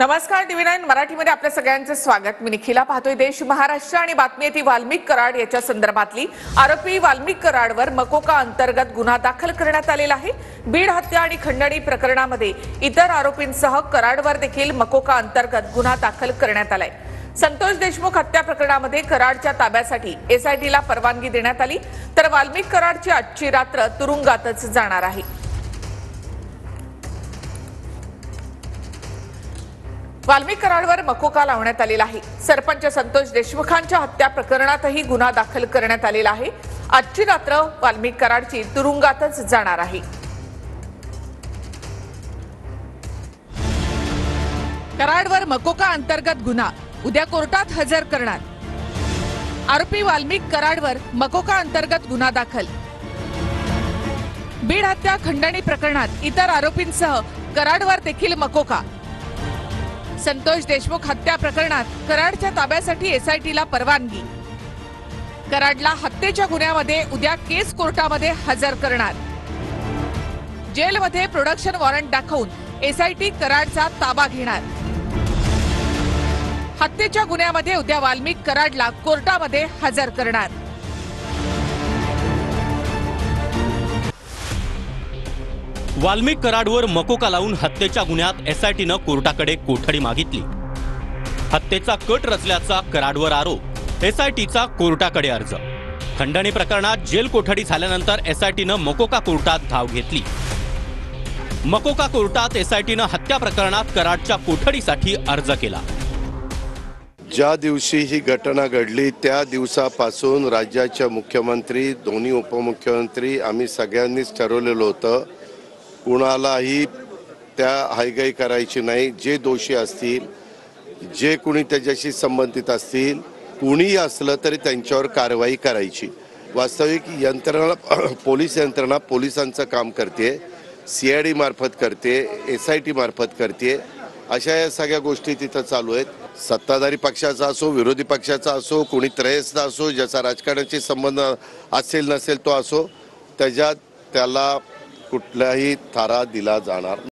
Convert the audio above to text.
नमस्कार, टीव्ही9 मराठीमध्ये आपल्या सगळ्यांचे स्वागत। मी निखिला पाहतोय देश महाराष्ट्र आणि बातमी आहे ती वाल्मिक कराड याच्या संदर्भातली। आरोपी वाल्मिक कराडवर मकोका अंतर्गत गुन्हा दाखल करण्यात आलेला आहे। बीड हत्या आणि खंडणी प्रकरणामध्ये इतर आरोपींसह कराडवर देखील मकोका अंतर्गत गुन्हा दाखल करण्यात आलाय। संतोष देशमुख हत्या प्रकरणामध्ये कराडच्या ताब्यासाठी एसआयटीला परवानगी देण्यात आली, तर वाल्मिक कराडची आजची रात्र तुरुंगातच जाणार आहे। वाल्मिक कराडवर मकोका लावण्यात आलेला आहे। सरपंच संतोष देशमुखांच्या हत्या प्रकरणातही गुन्हा दाखल करण्यात आलेला आहे। आजची रात्र वाल्मिक कराडची तुरुंगातच जाणार आहे। कराडवर मकोका अंतर्गत गुन्हा उद्या कोर्टात हजर करणार। आरोपी वाल्मिक कराडवर मकोका अंतर्गत गुन्हा दाखल। बीड हत्या खंडणी प्रकरणात इतर आरोपींसह कराडवर देखील मकोका। संतोष देशमुख हत्या प्रकरणात कराडच्या ताब्यासाठी एसआयटीला परवानगी। कराडला हत्येच्या गुन्ह्यामध्ये उद्या केस कोर्टामध्ये हजर करणार। जेलमध्ये प्रोडक्शन वॉरंट दाखवून एसआयटी कराडचा ताबा घेणार। हत्येच्या गुन्ह्यामध्ये उद्या वाल्मिक कराडला कोर्टामध्ये हजर करणार। वाल्मिक कराडवर मकोका लावून हत्येच्या गुन्ह्यात एसआयटीनं कोर्टाकडे कोठडी मागितली। हत्येचा कट रचल्याचा कराडवर आरोप, एसआयटीचा कोर्टाकडे अर्ज। खंडणी प्रकरणात जेल कोठडी झाल्यानंतर एसआयटीनं मकोका कोर्टात धाव घेतली। मकोका कोर्टात एसआयटीनं हत्या प्रकरणात कराडच्या कोठडीसाठी अर्ज केला। ज्या दिवशी ही घटना घडली त्या दिवसापासून राज्याचे मुख्यमंत्री, दोन्ही उपमुख्यमंत्री आम्ही सगळ्यांनीच ठरवलेलं होतं, कुणालाही त्या हायगाई करायची नाही। जे दोषी असतील, जे कोणी त्याच्याशी संबंधित असतील, कुणीही असलं तरी त्यांच्यावर कारवाई करायची। वास्तविक यंत्रणा, पोलीस यंत्रणा पोलिसांचं काम करते, सीआयडी मार्फत करते, एसआयटी मार्फत करते। अशा या सगळ्या गोष्टी तिथं चालू आहेत। सत्ताधारी पक्षाचा असो, विरोधी पक्षाचा असो, कोणी त्रयस्थ असो, ज्याचा राजकारणाशी संबंध असेल नसेल तो असो, त्याला कुठलाही थारा दिला जाणार